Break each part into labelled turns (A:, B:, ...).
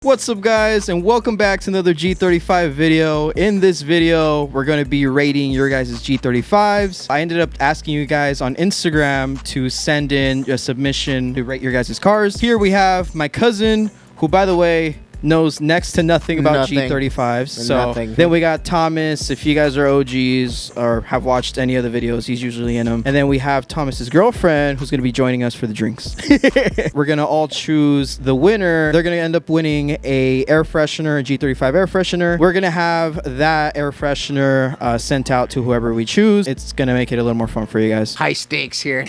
A: What's up guys, and welcome back to another G35 video. In this video we're going to be rating your guys' G35's. I ended up asking you guys on Instagram to send in a submission to rate your guys' cars. Here we have my cousin, who by the way knows next to nothing about G35's. So then we got Thomas. If you guys are OGs or have watched any of the videos, he's usually in them. And then we have Thomas's girlfriend, who's going to be joining us for the drinks. We're going to all choose the winner. They're going to end up winning a air freshener, a G35 air freshener. We're going to have that air freshener sent out to whoever we choose. It's going to make it a little more fun for you guys.
B: High stakes here.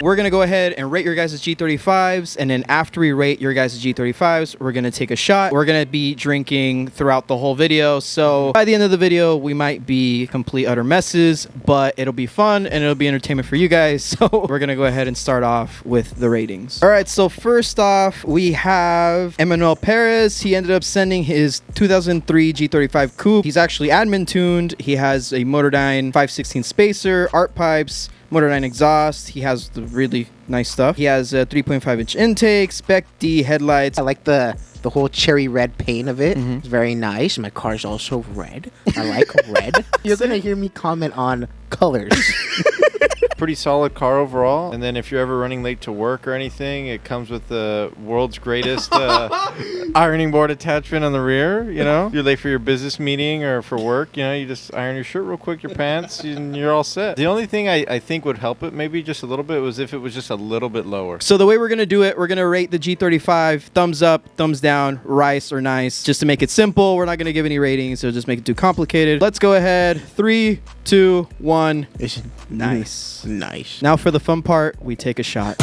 A: We're going to go ahead and rate your guys' G35's, and then after we rate your guys' G35's, we're going to take a shot. We're going to be drinking throughout the whole video, so by the end of the video, we might be complete utter messes, but it'll be fun and it'll be entertainment for you guys, so we're going to go ahead and start off with the ratings. All right, so first off, we have Emanuel Perez. He ended up sending his 2003 G35 coupe. He's actually admin tuned. He has a Motordyne 5/16 spacer, art pipes, Motordyne exhaust. He has the really nice stuff. He has a 3.5-inch intake, Spec D headlights.
B: I like the whole cherry red paint of it. It's very nice. My car's also red. I like red. You're gonna hear me comment on colors.
C: Pretty solid car overall. And then if you're ever running late to work or anything, it comes with the world's greatest ironing board attachment on the rear. You know, you're late for your business meeting or for work, you know, you just iron your shirt real quick, your pants, and you're all set. The only thing I think would help it maybe just a little bit was if it was just a little bit lower.
A: So the way we're gonna do it, we're gonna rate the G35 thumbs up, thumbs down, rice or nice, just to make it simple. We're not gonna give any ratings, so just make it too complicated. Let's go ahead. 3, 2, 1. Nice.
B: Nice.
A: Now for the fun part, we take a shot.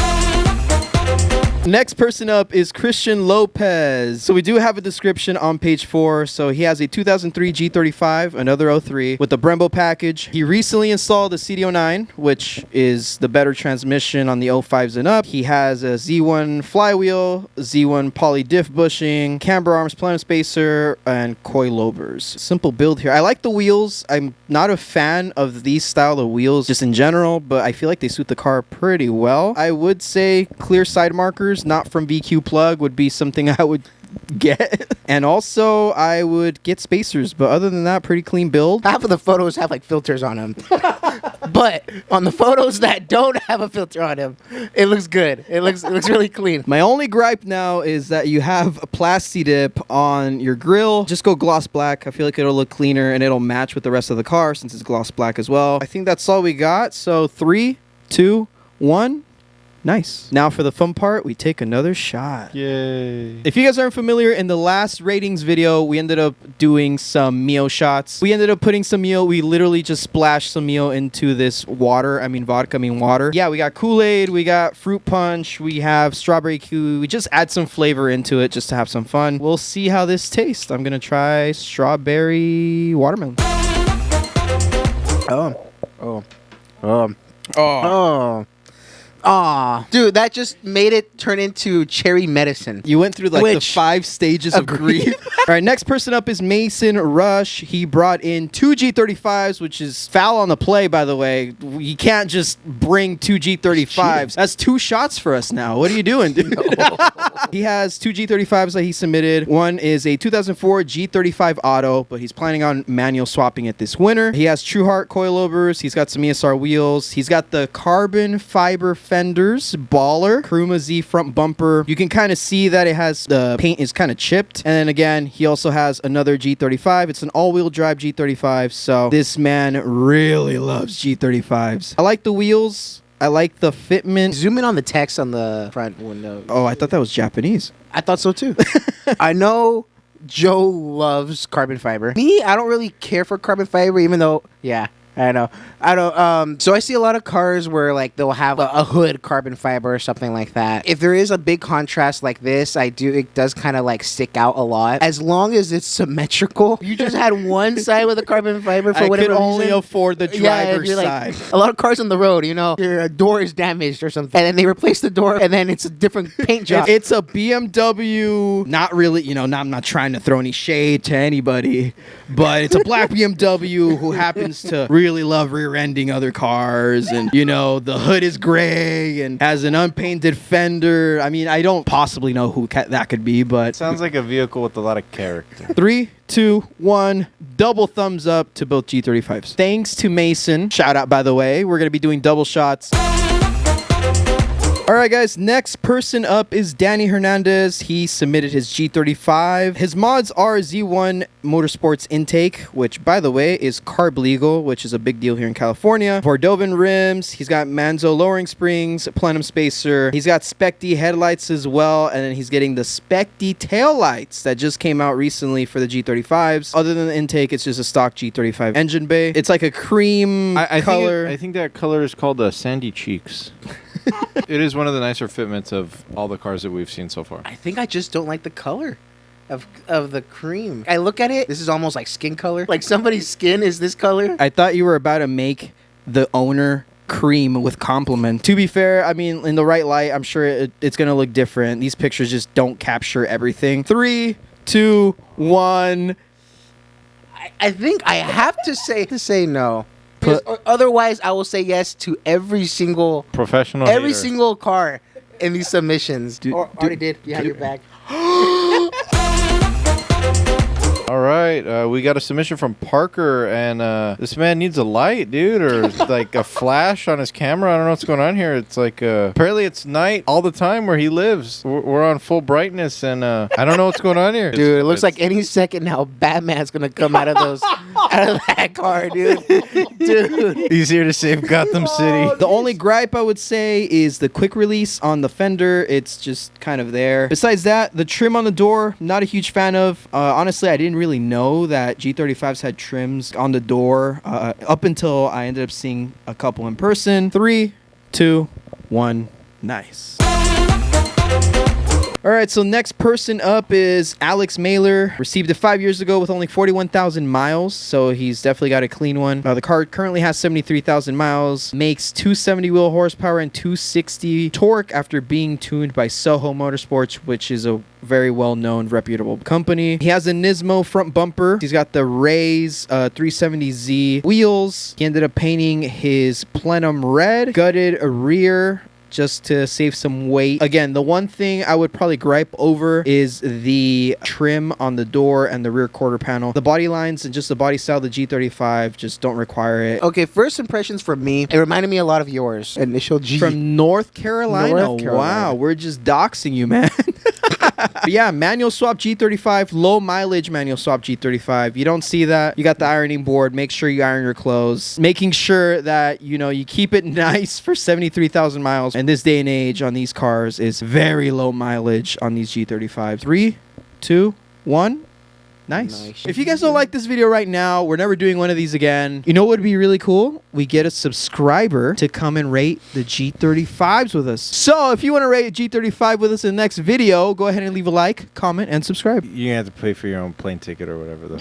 A: Next person up is Christian Lopez. So we do have a description on page 4. So he has a 2003 G35, another 03, with the Brembo package. He recently installed a CD09, which is the better transmission on the 05s and up. He has a Z1 flywheel, Z1 poly diff bushing, camber arms, plenum spacer, and coilovers. Simple build here. I like the wheels. I'm not a fan of these style of wheels just in general, but I feel like they suit the car pretty well. I would say clear side markers, not from VQ plug, would be something I would get. And also I would get spacers, but other than that, pretty clean build.
B: Half of the photos have like filters on them. But on the photos that don't have a filter on them, it looks good. It looks really clean.
A: My only gripe now is that you have a plasti dip on your grill. Just go gloss black. I feel like it'll look cleaner and it'll match with the rest of the car since it's gloss black as well. I think that's all we got. So 3, 2, 1. Nice. Now for the fun part, we take another shot.
C: Yay.
A: If you guys aren't familiar, in the last ratings video, we ended up doing some Mio shots. We ended up putting some Mio. We literally just splashed some Mio into this water. I mean vodka, I mean water. Yeah, we got Kool-Aid, we got fruit punch, we have strawberry kiwi. We just add some flavor into it just to have some fun. We'll see how this tastes. I'm going to try strawberry watermelon.
B: Aw, dude, that just made it turn into cherry medicine.
A: You went through like the 5 stages of grief. All right, next person up is Mason Rush. He brought in 2 G35s, which is foul on the play, by the way. You can't just bring 2 G35s. That's 2 shots for us now. What are you doing, dude? He has 2 G35s that he submitted. One is a 2004 G35 Auto, but he's planning on manual swapping it this winter. He has True Heart coilovers. He's got some ESR wheels. He's got the carbon fiber fenders, baller, Nismo Z front bumper. You can kind of see that it has, the paint is kind of chipped. And then again, he also has another G35. It's an all-wheel drive G35, so this man really loves G35s. I like the wheels. I like the fitment.
B: Zoom in on the text on the front window.
A: Oh, I thought that was Japanese.
B: I thought so too. I know Joe loves carbon fiber. Me, I don't really care for carbon fiber, even though, yeah, I know. I don't. So I see a lot of cars where like they'll have a hood carbon fiber or something like that. If there is a big contrast like this, it does kind of like stick out a lot. As long as it's symmetrical. You just had one side with a carbon fiber for whatever reason.
A: I could only afford the driver's side.
B: Like, a lot of cars on the road, you know, your door is damaged or something, and then they replace the door, and then it's a different paint job.
A: It's a BMW. Not really, you know. I'm not trying to throw any shade to anybody, but it's a black BMW who happens to really really love rear-ending other cars, and you know the hood is gray and has an unpainted fender. I mean, I don't possibly know who that could be, but
C: Sounds like a vehicle with a lot of character.
A: 3, 2, 1, double thumbs up to both G35s. Thanks to Mason. Shout out, by the way. We're going to be doing double shots. All right, guys. Next person up is Danny Hernandez. He submitted his G35. His mods are Z1 Motorsports intake, which, by the way, is carb legal, which is a big deal here in California. Cordovan rims. He's got Manzo lowering springs, plenum spacer. He's got Spec D headlights as well, and then he's getting the Spec D taillights that just came out recently for the G35s. Other than the intake, it's just a stock G35 engine bay. It's like a cream color.
C: I think that color is called Sandy Cheeks. It is one of the nicer fitments of all the cars that we've seen so far.
B: I think I just don't like the color of the cream. I look at it, this is almost like skin color. Like somebody's skin is this color.
A: I thought you were about to make the owner cream with compliment. To be fair, I mean, in the right light, I'm sure it's going to look different. These pictures just don't capture everything. 3, 2, 1.
B: I think I have to say no. Otherwise, I will say yes to every single single car in these submissions. Already did. You have your bag.
C: All right, we got a submission from Parker, and this man needs a light, dude, or like a flash on his camera. I don't know what's going on here. It's like apparently it's night all the time where he lives. We're on full brightness, and I don't know what's going on here.
B: Dude, it looks like any second now Batman's gonna come out of that car, dude. Dude,
C: he's here to save Gotham City.
A: The only gripe I would say is the quick release on the fender. It's just kind of there. Besides that, the trim on the door, not a huge fan of. Honestly, I didn't really know that G35s had trims on the door up until I ended up seeing a couple in person. 3, 2, 1, nice. All right, so next person up is Alex Mailer. Received it 5 years ago with only 41,000 miles, so he's definitely got a clean one. The car currently has 73,000 miles, makes 270 wheel horsepower and 260 torque after being tuned by Soho Motorsports, which is a very well-known, reputable company. He has a Nismo front bumper. He's got the Rays 370Z wheels. He ended up painting his plenum red, gutted a rear just to save some weight. Again, the one thing I would probably gripe over is the trim on the door and the rear quarter panel. The body lines and just the body style of the G35 just don't require it.
B: Okay, first impressions from me, it reminded me a lot of yours. Initial G.
A: From North Carolina. Wow, we're just doxing you, man. But yeah, manual swap G35, low mileage manual swap G35. You don't see that. You got the ironing board. Make sure you iron your clothes. Making sure that, you know, you keep it nice for 73,000 miles. And this day and age on these cars is very low mileage on these G35s. 3, 2, 1. Nice. If you guys don't like this video right now, we're never doing one of these again. You know what would be really cool? We get a subscriber to come and rate the G35s with us. So if you want to rate a G35 with us in the next video, go ahead and leave a like, comment, and subscribe.
C: You have to pay for your own plane ticket or whatever, though.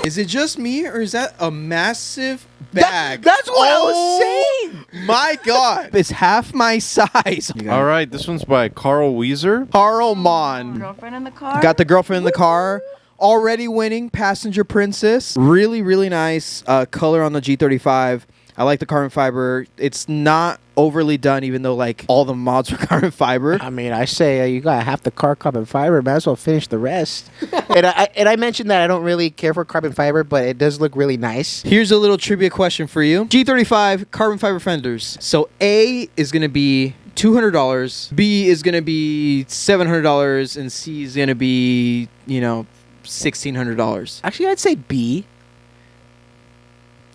A: Is it just me, or is that a massive bag?
B: That's what I was saying.
A: My God. It's half my size.
C: All right, this one's by Carl Weezer.
A: Carl Mon.
D: Girlfriend in the car.
A: Got the girlfriend in the car. Already winning passenger princess. Really, really nice color on the G35. I like the carbon fiber. It's not overly done, even though like all the mods are carbon fiber.
B: I mean, I say you got half the car carbon fiber. Might as well finish the rest. and I mentioned that I don't really care for carbon fiber, but it does look really nice.
A: Here's a little trivia question for you. G35 carbon fiber fenders. So A is going to be $200, B is going to be $700, and C is going to be, you know, $1,600.
B: Actually, I'd say B.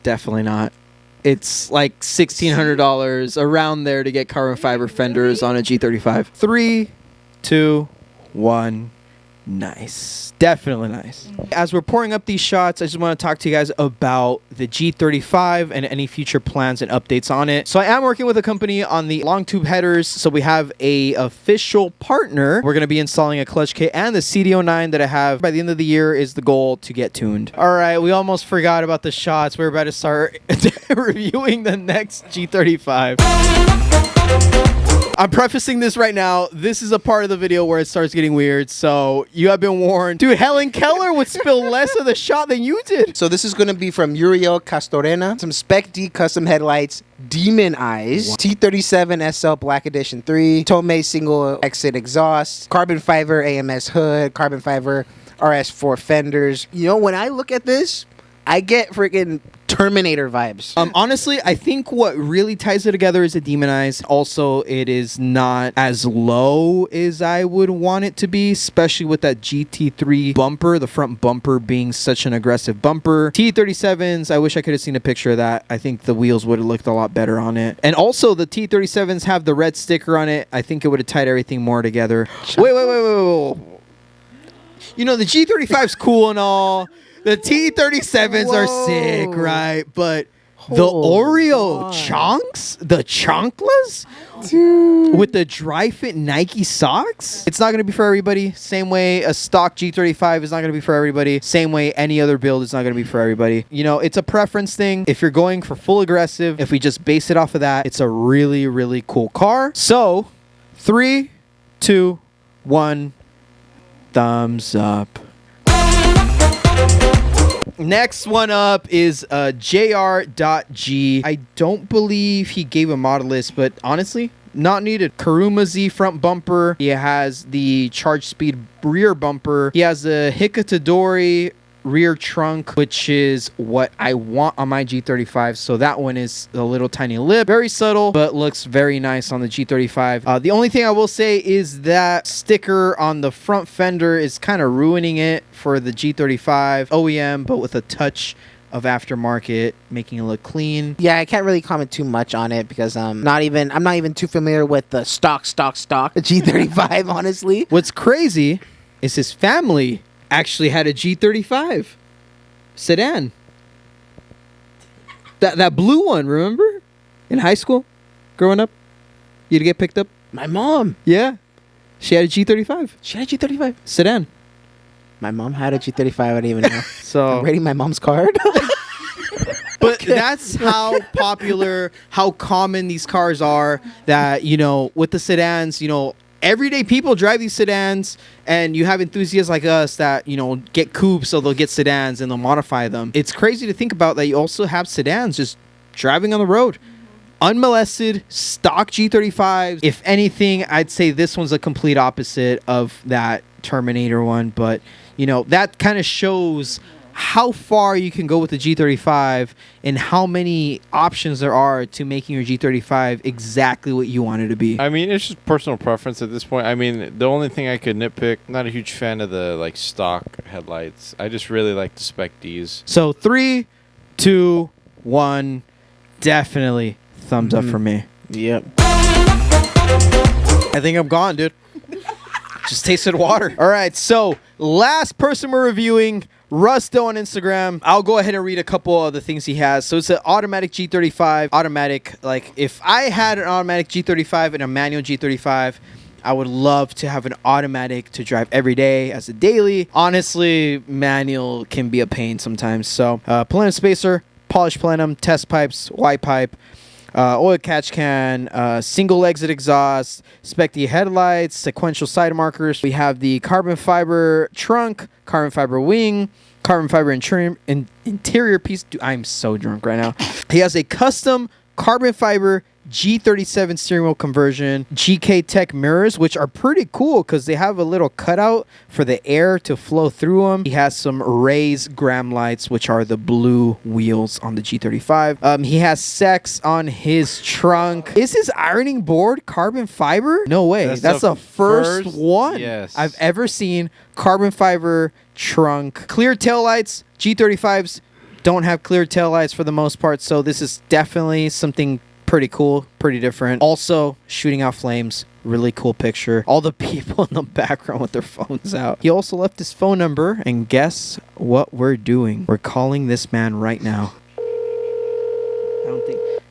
A: Definitely not. It's like $1,600 around there to get carbon fiber fenders on a G35. 3, 2, 1. Nice. Definitely nice. As we're pouring up these shots, I just want to talk to you guys about the G35 and any future plans and updates on it. So I am working with a company on the long tube headers. So we have a official partner. We're going to be installing a clutch kit, and the CD09 that I have by the end of the year is the goal to get tuned. All right, we almost forgot about the shots. We're about to start reviewing the next G35. I'm prefacing this right now. This is a part of the video where it starts getting weird, so you have been warned. Dude, Helen Keller would spill less of the shot than you did.
B: So this is going to be from Uriel Castorena. Some Spec D custom headlights. Demon Eyes. T37 SL Black Edition 3. Tomei single exit exhaust. Carbon fiber AMS hood. Carbon fiber RS4 fenders. You know, when I look at this, I get freaking Terminator vibes.
A: Honestly, I think what really ties it together is the Demon Eyes. Also, it is not as low as I would want it to be, especially with that GT3 bumper, the front bumper being such an aggressive bumper. T37s, I wish I could have seen a picture of that. I think the wheels would have looked a lot better on it. And also, the T37s have the red sticker on it. I think it would have tied everything more together. Wait. You know, the G35's cool and all. The T37s are sick, right? But the Oreo chunks? The chunklas? Dude. With the dry fit Nike socks? It's not going to be for everybody. Same way a stock G35 is not going to be for everybody. Same way any other build is not going to be for everybody. You know, it's a preference thing. If you're going for full aggressive, if we just base it off of that, it's a really, really cool car. So, 3, 2, 1, thumbs up. Next one up is JR.G. I don't believe he gave a model list, but honestly, not needed. Kuruma Z front bumper. He has the charge speed rear bumper. He has the Hikatadori rear trunk, which is what I want on my G35. So that one is a little tiny lip. Very subtle, but looks very nice on the G35. The only thing I will say is that sticker on the front fender is kind of ruining it for the G35 OEM, but with a touch of aftermarket, making it look clean.
B: Yeah, I can't really comment too much on it because I'm not even too familiar with the stock G35, honestly.
A: What's crazy is his family actually had a G35 sedan. That blue one, remember? In high school, growing up, you'd get picked up.
B: My mom.
A: Yeah, she had a G35.
B: She had a G35
A: sedan.
B: My mom had a G35. I didn't even know.
A: So
B: I'm rating my mom's card.
A: But that's how popular, how common these cars are. That, you know, with the sedans, you know, everyday people drive these sedans, and you have enthusiasts like us that, you know, get coupes, so they'll get sedans and they'll modify them. It's crazy to think about that you also have sedans just driving on the road. Unmolested, stock G35s. If anything, I'd say this one's a complete opposite of that Terminator one, but, you know, that kind of shows how far you can go with the G35 and how many options there are to making your G35 exactly what you want it to be.
C: I mean, it's just personal preference at this point. I mean, the only thing I could nitpick, not a huge fan of the like stock headlights. I just really like the Spec Ds.
A: So 3, 2, 1, definitely thumbs up for me.
B: Yep.
A: I think I'm gone, dude. Just tasted water. All right, so last person we're reviewing, Rusto on Instagram. I'll go ahead and read a couple of the things he has. So it's an automatic G35. Automatic, like if I had an automatic G35 and a manual G35, I would love to have an automatic to drive every day as a daily. Honestly, manual can be a pain sometimes. So plenum spacer, polished plenum, test pipes, white pipe, oil catch can, single exit exhaust, Spec D headlights, sequential side markers. We have the carbon fiber trunk, carbon fiber wing, carbon fiber interior piece. Dude, I'm so drunk right now. He has a custom carbon fiber G37 steering wheel conversion, GK Tech mirrors, which are pretty cool because they have a little cutout for the air to flow through them. He has some Rays gram lights, which are the blue wheels on the G35. He has Sex on his trunk. Is his ironing board carbon fiber? No way. That's the first one I've ever seen. Carbon fiber trunk. Clear taillights. G35s don't have clear taillights for the most part, so this is definitely something pretty cool, pretty different. Also, shooting out flames. Really cool picture. All the people in the background with their phones out. He also left his phone number, and guess what we're doing? We're calling this man right now.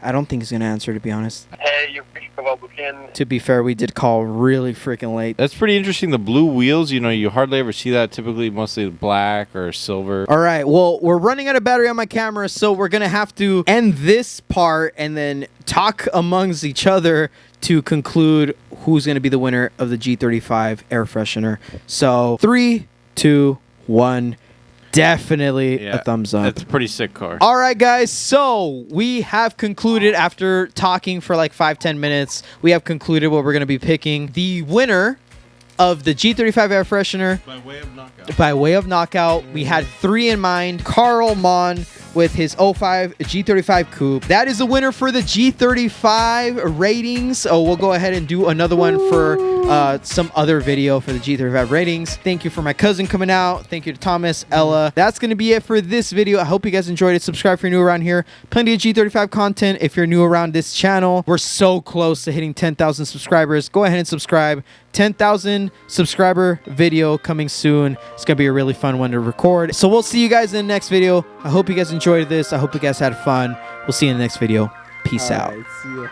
A: I don't think he's gonna answer, to be honest.
D: Hey, you've reached Global King. and
A: To be fair, we did call really freaking late.
C: That's pretty interesting. The blue wheels, you know, you hardly ever see that. Typically, mostly black or silver.
A: All right, well, we're running out of battery on my camera, so we're going to have to end this part and then talk amongst each other to conclude who's going to be the winner of the G35 air freshener. So 3, 2, 1. Definitely a thumbs up.
C: That's a pretty sick car.
A: All right, guys. So we have concluded after talking for like 5-10 minutes. We have concluded what we're going to be picking. The winner of the G35 air freshener
C: By way of knockout.
A: by way of knockout. We had 3 in mind. Carl Mon with his 05 G35 coupe. That is the winner for the G35 ratings. Oh, we'll go ahead and do another one for some other video for the G35 ratings. Thank you for my cousin coming out. Thank you to Thomas, Ella. That's going to be it for this video. I hope you guys enjoyed it. Subscribe if you're new around here. Plenty of G35 content if you're new around this channel. We're so close to hitting 10,000 subscribers. Go ahead and subscribe. 10,000 subscriber video coming soon. It's going to be a really fun one to record. So we'll see you guys in the next video. I hope you guys enjoyed this. I hope you guys had fun. We'll see you in the next video. Peace out.
B: See ya.